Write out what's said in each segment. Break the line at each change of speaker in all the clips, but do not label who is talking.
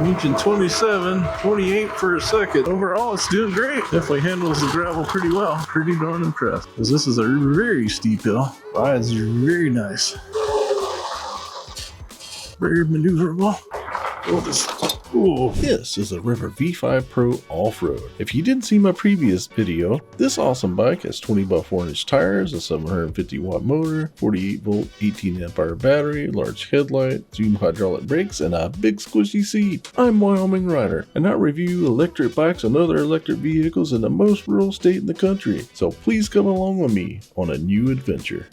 Reaching 27, 28 for a second. Overall, it's doing great. Definitely handles the gravel pretty well. Pretty darn impressed. Because this is a very steep hill. Rides very nice. Very maneuverable. This is a REVR V5 Pro off-road. If you didn't see my previous video, this awesome bike has 20x4" tires, a 750 watt motor, 48 volt 18 amp hour battery, large headlight, Zoom hydraulic brakes, and a big squishy seat. I'm Wyoming Rider, and I review electric bikes and other electric vehicles in the most rural state in the country. So please come along with me on a new adventure.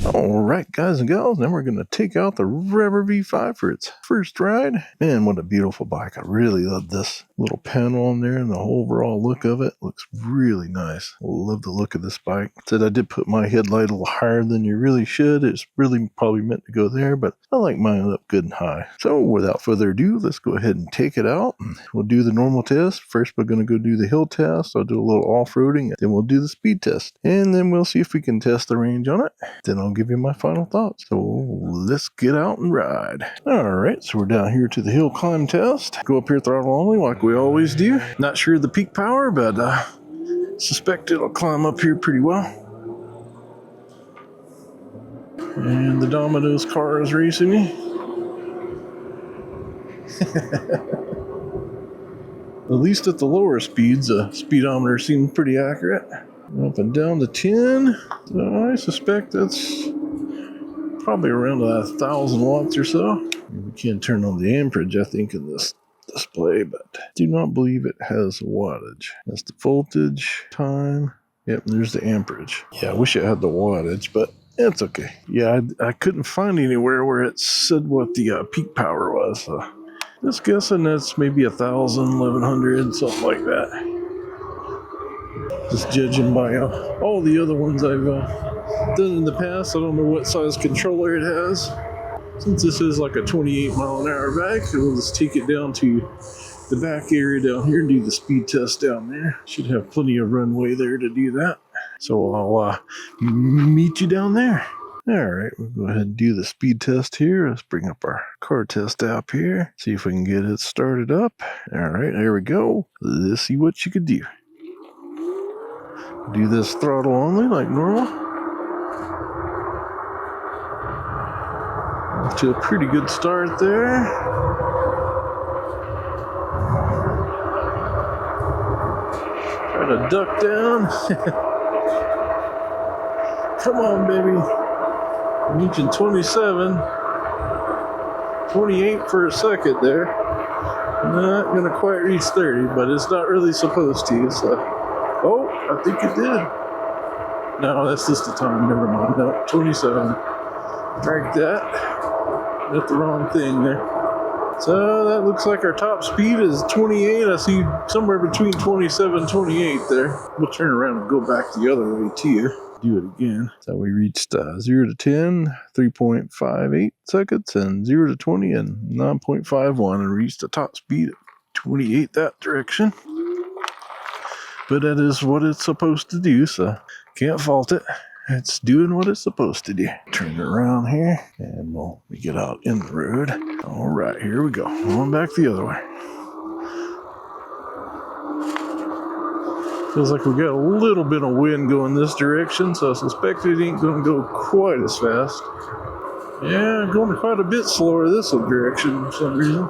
Alright guys and gals, now we're going to take out the REVR V5 for its first ride. Man, what a beautiful bike. I really love this little panel on there and the whole overall look of it. Looks really nice. Love the look of this bike. Said I did put my headlight a little higher than you really should. It's really probably meant to go there, but I like mine up good and high. So without further ado, let's go ahead and take it out. We'll do the normal test. First we're going to go do the hill test. I'll do a little off-roading. Then we'll do the speed test. And then we'll see if we can test the range on it. Then I'll give you my final thoughts. So let's get out and ride. Alright, so we're down here to the hill climb test. Go up here throttle only like we always do. Not sure of the peak power, but suspect it'll climb up here pretty well. And the Domino's car is racing me. At least at the lower speeds, the speedometer seems pretty accurate. Up and down to 10. So I suspect that's probably around 1,000 watts or so. We can turn on the amperage, I think, in this display, but do not believe it has wattage. That's the voltage, time. Yep, there's the amperage. Yeah, I wish it had the wattage, but it's okay. Yeah, I couldn't find anywhere where it said what the peak power was. So just guessing that's maybe 1,000, 1,100, something like that. Just judging by all the other ones I've done in the past. I don't know what size controller it has. Since this is like a 28 mile an hour bike, we'll just take it down to the back area down here and do the speed test down there. Should have plenty of runway there to do that. So I'll meet you down there. Alright, we'll go ahead and do the speed test here. Let's bring up our car test app here. See if we can get it started up. Alright, there we go. Let's see what you can do. Do this throttle only like normal. Off to a pretty good start there. Try to duck down. Come on, baby. Reaching 27. 28 for a second there. Not gonna quite reach 30, but it's not really supposed to, so. Oh, I think it did. No, that's just the time. Never mind. No, 27. Drag that. Got the wrong thing there. So that looks like our top speed is 28. I see somewhere between 27 and 28 there. We'll turn around and go back the other way too. Do it again. So we reached 0 to 10, 3.58 seconds, and 0 to 20 in 9.51, and reached the top speed of 28 that direction. But that is what it's supposed to do, so can't fault it. It's doing what it's supposed to do. Turn it around here, and we'll get out in the road. All right, here we go. Going back the other way. Feels like we got a little bit of wind going this direction, so I suspect it ain't going to go quite as fast. Yeah, going quite a bit slower this direction for some reason.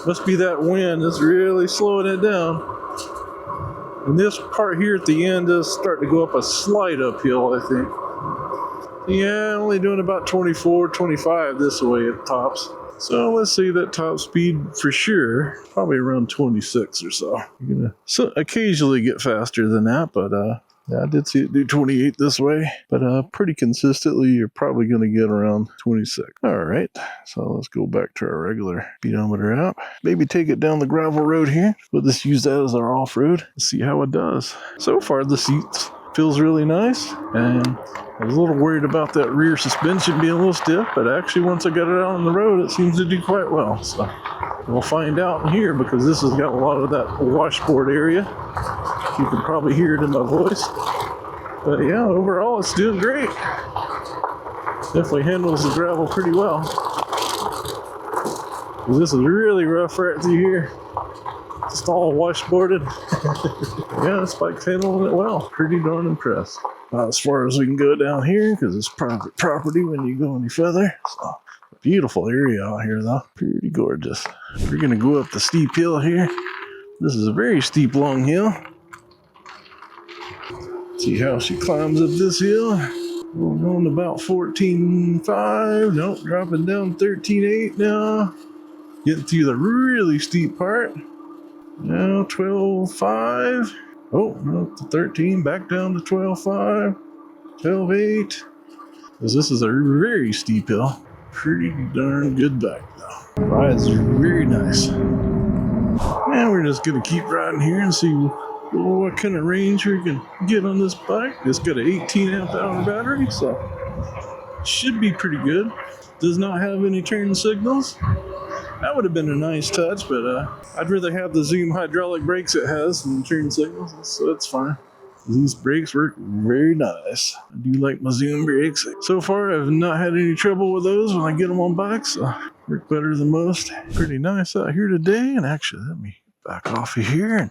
Must be that wind that's really slowing it down. And this part here at the end does start to go up a slight uphill, I think. Yeah, only doing about 24, 25 this way at tops. So let's see that top speed for sure. Probably around 26 or so. You're gonna occasionally get faster than that, but yeah, I did see it do 28 this way, but pretty consistently, you're probably going to get around 26. All right, so let's go back to our regular speedometer app. Maybe take it down the gravel road here. We'll just use that as our off-road and see how it does. So far, the seats feels really nice, and I was a little worried about that rear suspension being a little stiff, but actually once I got it out on the road, it seems to do quite well. So we'll find out in here because this has got a lot of that washboard area. You can probably hear it in my voice. But yeah, overall it's doing great. Definitely handles the gravel pretty well. This is really rough right through here. Just all washboarded. Yeah, this bike's handling it well. Pretty darn impressed. Not as far as we can go down here because it's private property when you go any further. So, beautiful area out here though. Pretty gorgeous. We're gonna go up the steep hill here. This is a very steep, long hill. See how she climbs up this hill. We're going about 14.5. Nope, dropping down 13.8 now. Getting through the really steep part. Now 12.5. Oh, no, to 13. Back down to 12.5. 12.8. Because this is a very steep hill. Pretty darn good bike though. Rides very nice. And we're just going to keep riding here and see what kind of range we can get on this bike. It's got an 18 amp hour battery, so should be pretty good. Does not have any turn signals. That would have been a nice touch, but I'd rather have the Zoom hydraulic brakes it has than turn signals, so that's fine. These brakes work very nice. I do like my Zoom brakes. So far, I've not had any trouble with those when I get them on bikes. So work better than most. Pretty nice out here today. And actually, let me back off of here and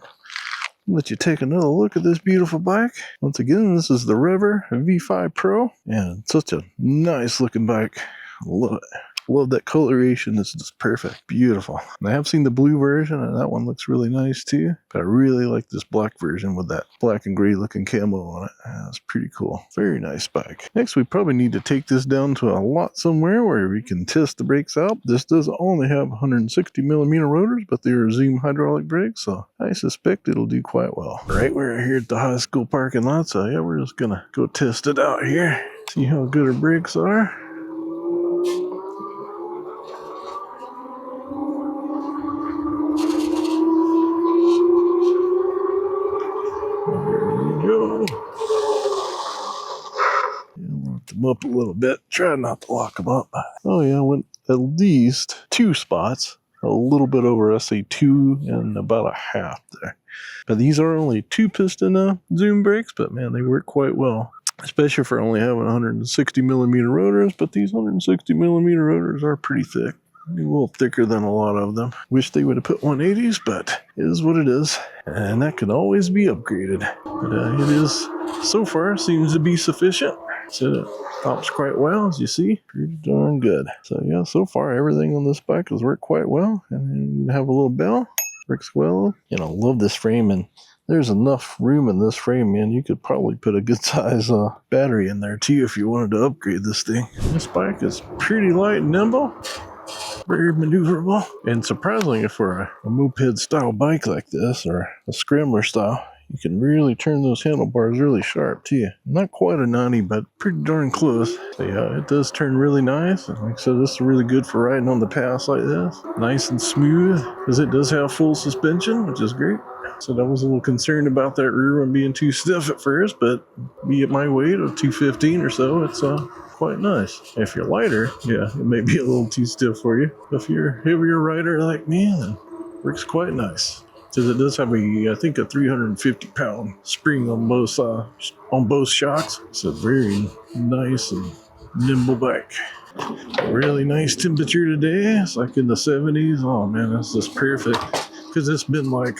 let you take another look at this beautiful bike. Once again, this is the REVR V5 Pro. And it's such a nice looking bike. Love it. Love that coloration. It's just perfect. Beautiful. And I have seen the blue version, and that one looks really nice too. But I really like this black version with that black and gray looking camo on it. That's pretty cool. Very nice bike. Next, we probably need to take this down to a lot somewhere where we can test the brakes out. This does only have 160 millimeter rotors, but they are Zoom hydraulic brakes, so I suspect it'll do quite well. Right, we're here at the high school parking lot, so yeah, we're just gonna go test it out here. See how good our brakes are. Lock them up a little bit. Try not to lock them up. Oh yeah, I went at least 2 spots. A little bit over, I say 2 and about a half there. But these are only 2 piston Zoom brakes, but man, they work quite well. Especially for only having 160 millimeter rotors, but these 160 millimeter rotors are pretty thick. A little thicker than a lot of them. Wish they would have put 180s, but it is what it is. And that can always be upgraded. But it is, so far, seems to be sufficient. So it pops quite well, as you see. Pretty darn good. So yeah, so far, everything on this bike has worked quite well. And then you have a little bell. Works well. You know, love this frame. And there's enough room in this frame, man. You could probably put a good size battery in there, too, if you wanted to upgrade this thing. This bike is pretty light and nimble. Very maneuverable, and surprisingly for a moped style bike like this, or a scrambler style, you can really turn those handlebars really sharp too. Not quite a 90, but pretty darn close. So yeah, it does turn really nice, and like I said, this is really good for riding on the pass like this. Nice and smooth, because it does have full suspension, which is great. So I was a little concerned about that rear one being too stiff at first, but be at my weight of 215 or so, it's quite nice. If you're lighter, yeah, it may be a little too stiff for you. If you're a heavier rider like me, then it works quite nice. Because it does have I think a 350 pound spring on both shocks. It's a very nice and nimble bike. Really nice temperature today. It's like in the 70s. Oh man, that's just perfect. Because it's been like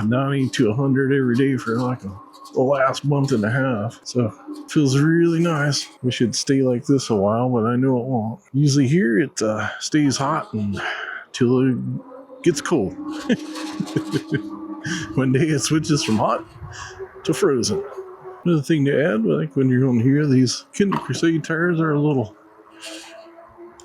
90 to 100 every day for like the last month and a half. So it feels really nice. We should stay like this a while, but I know it won't. Usually here it stays hot until it gets cold. One day it switches from hot to frozen. Another thing to add, like when you're on here, these Kinder Crusade tires are a little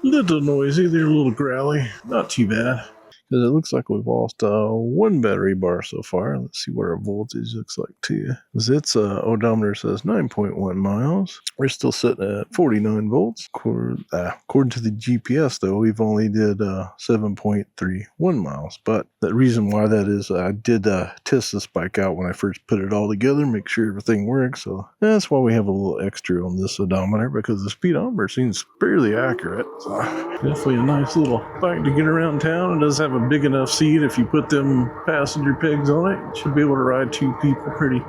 noisy. They're a little growly. Not too bad. Because it looks like we've lost 1 battery bar so far. Let's see what our voltage looks like too. Because its odometer says 9.1 miles. We're still sitting at 49 volts. According to the GPS though, we've only did 7.31 miles. But the reason why that is, I did test this bike out when I first put it all together, make sure everything works. So that's why we have a little extra on this odometer, because the speedometer seems fairly accurate. So definitely a nice little bike to get around town. It does have a big enough seat. If you put them passenger pegs on it, you should be able to ride 2 people pretty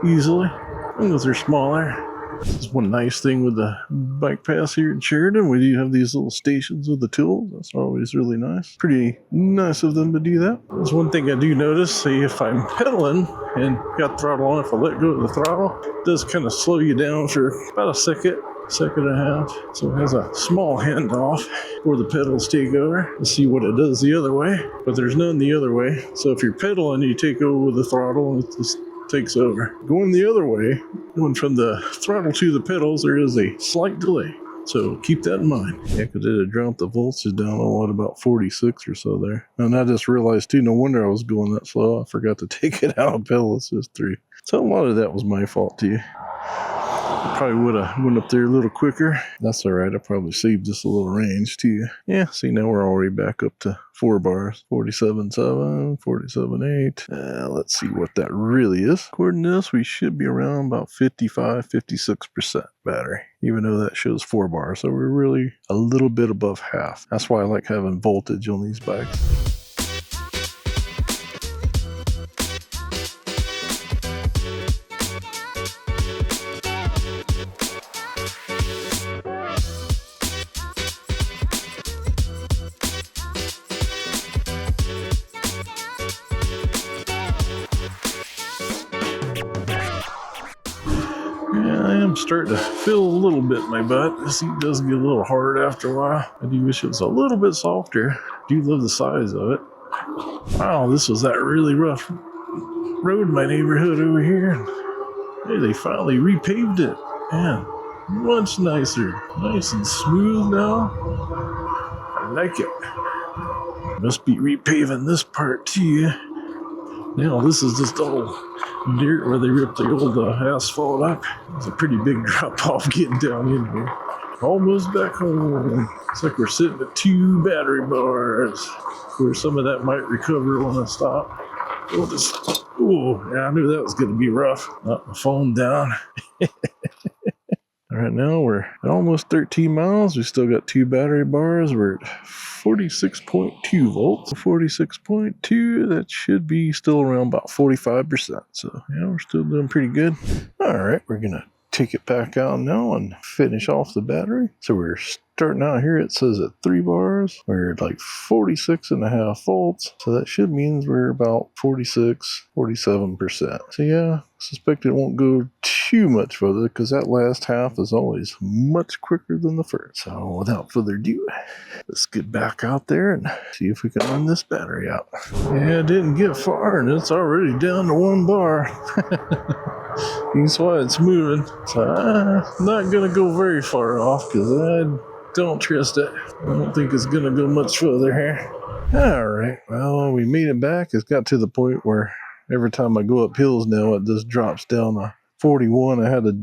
easily, as long as they're smaller. This is one nice thing with the bike pass here in Sheridan. We do have these little stations with the tools. That's always really nice. Pretty nice of them to do that. There's one thing I do notice. See, if I'm pedaling and got throttle on, if I let go of the throttle, it does kind of slow you down for about a second and a half. So it has a small handoff where the pedals take over. Let's see what it does the other way, but there's none the other way. So if you're pedaling, you take over with the throttle and it just takes over. Going the other way, going from the throttle to the pedals, there is a slight delay. So keep that in mind. Yeah, because it had dropped the voltage down on what, about 46 or so there. And I just realized too, no wonder I was going that slow. I forgot to take it out of pedal assist 3. So a lot of that was my fault too. I probably would have went up there a little quicker. That's all right. I probably saved just a little range too. Yeah, see, now we're already back up to 4 bars. 47.7, 47.8. Let's see what that really is. According to this, we should be around about 55, 56% battery, even though that shows 4 bars. So we're really a little bit above half. That's why I like having voltage on these bikes. I am starting to feel a little bit in my butt. The seat does get a little hard after a while. I do wish it was a little bit softer. I do love the size of it. Wow, this was that really rough road in my neighborhood over here. Hey, they finally repaved it. Man, much nicer. Nice and smooth now. I like it. Must be repaving this part too. Now this is just all dirt where they ripped the old asphalt up. It's a pretty big drop off getting down in here. Almost back home. Looks like we're sitting at 2 battery bars. Where some of that might recover when I stop. Oh, yeah, I knew that was going to be rough. Knock my phone down. All right, now we're at almost 13 miles. We still got 2 battery bars. We're at 46.2 volts. 46.2, that should be still around about 45%. So, yeah, we're still doing pretty good. All right, we're going to take it back out now and finish off the battery. So we're starting out here, it says at 3 bars. We're at like 46.5 volts. So that should mean we're about 46, 47%. So yeah, I suspect it won't go too much further because that last half is always much quicker than the first. So without further ado, let's get back out there and see if we can run this battery out. Yeah, it didn't get far and it's already down to 1 bar. That's why it's moving. So I'm not going to go very far off because I don't trust it. I don't think it's going to go much further here. Alright, well, we made it back. It's got to the point where every time I go up hills now, it just drops down to 41. I had to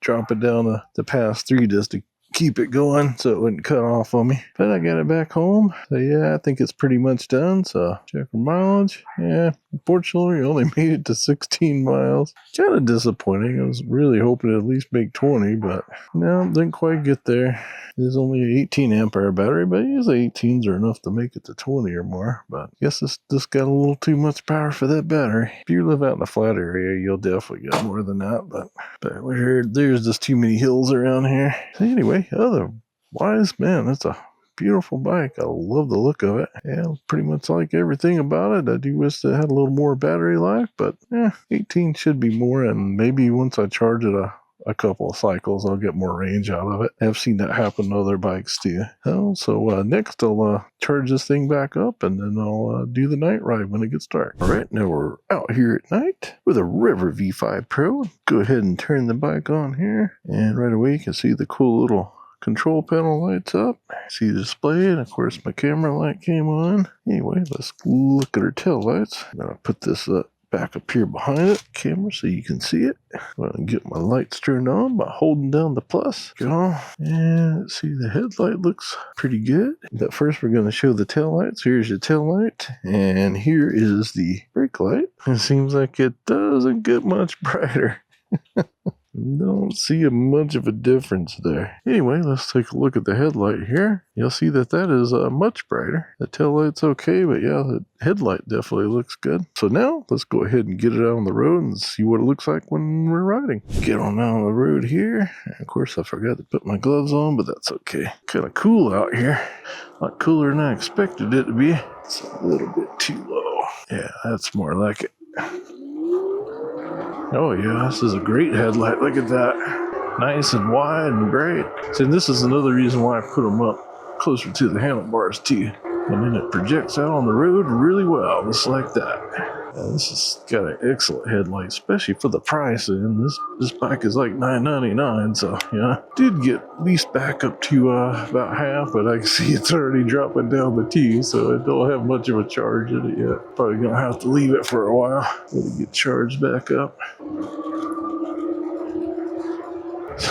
drop it down to past 3 just to keep it going so it wouldn't cut off on me. But I got it back home. So yeah, I think it's pretty much done. So check our mileage. Yeah, unfortunately, we only made it to 16 miles. Kind of disappointing. I was really hoping to at least make 20, but no, didn't quite get there. There's only an 18 amp hour battery, but usually 18s are enough to make it to 20 or more. But I guess it's just got a little too much power for that battery. If you live out in a flat area, you'll definitely get more than that. But we heard there's just too many hills around here. So anyway, otherwise, man, it's a beautiful bike. I love the look of it. Yeah, pretty much like everything about it. I do wish it had a little more battery life, but 18 should be more, and maybe once I charge it a couple of cycles, I'll get more range out of it. I've seen that happen to other bikes too. So next I'll charge this thing back up, and then I'll do the night ride when it gets dark. All right, now we're out here at night with a REVR V5 Pro. Go ahead and turn the bike on here, and right away you can see the cool little control panel lights up. See the display, and of course my camera light came on. Anyway, let's look at our tail lights. I'm gonna put this back up here behind it, camera, so you can see it. I'm gonna get my lights turned on by holding down the plus. Go. And see, the headlight looks pretty good. But first we're gonna show the tail lights. Here's your tail light, and here is the brake light. It seems like it doesn't get much brighter. Don't see much of a difference there. Anyway, let's take a look at the headlight here. You'll see that is much brighter. The tail light's okay, but yeah, the headlight definitely looks good. So now let's go ahead and get it out on the road and see what it looks like when we're riding. Get on out on the road here. And of course, I forgot to put my gloves on, but that's okay. Kind of cool out here. A lot cooler than I expected it to be. It's a little bit too low. Yeah, that's more like it. Oh yeah, this is a great headlight. Look at that. Nice and wide and bright. See, this is another reason why I put them up closer to the handlebars too. And then it projects out on the road really well, just like that. This has got an excellent headlight, especially for the price. And this bike is like $9.99, so yeah. Did get leased back up to about half, but I can see it's already dropping down to 2, so I don't have much of a charge in it yet. Probably gonna have to leave it for a while. Let it get charged back up.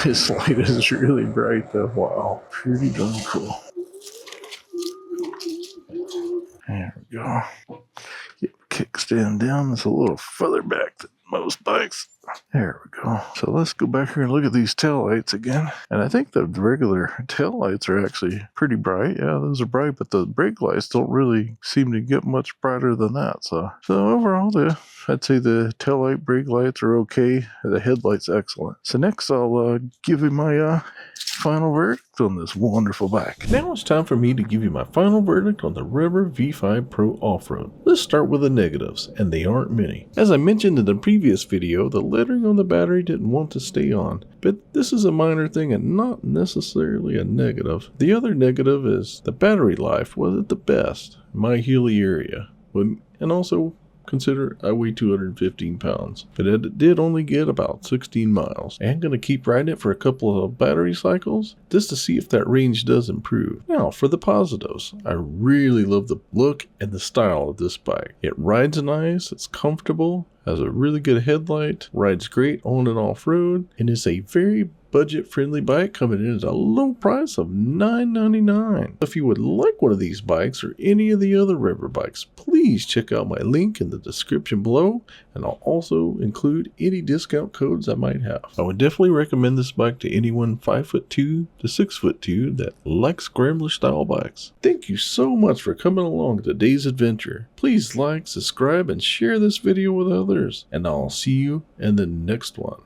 This light is really bright though. Wow, pretty darn cool. There we go. Get the kickstand down. It's a little further back than most bikes. There we go. So let's go back here and look at these tail lights again. And I think the regular tail lights are actually pretty bright. Yeah, those are bright, but the brake lights don't really seem to get much brighter than that. So overall, I'd say the tail light, brake lights are okay. The headlight's excellent. So next, I'll give you my final verdict on this wonderful bike. Now it's time for me to give you my final verdict on the REVR V5 Pro Off-Road. Let's start with the negatives, and they aren't many. As I mentioned in the previous video, the lettering on the battery didn't want to stay on, but this is a minor thing and not necessarily a negative. The other negative is the battery life wasn't the best in my hilly area, and also consider I weigh 215 pounds, but it did only get about 16 miles. I am going to keep riding it for a couple of battery cycles just to see if that range does improve. Now for the positives, I really love the look and the style of this bike. It rides nice, it's comfortable, has a really good headlight, rides great on and off road, and is a very budget-friendly bike coming in at a low price of $9.99. If you would like one of these bikes or any of the other REVR bikes, please check out my link in the description below, and I'll also include any discount codes I might have. I would definitely recommend this bike to anyone 5'2" to 6'2" that likes scrambler style bikes. Thank you so much for coming along today's adventure. Please like, subscribe, and share this video with others, and I'll see you in the next one.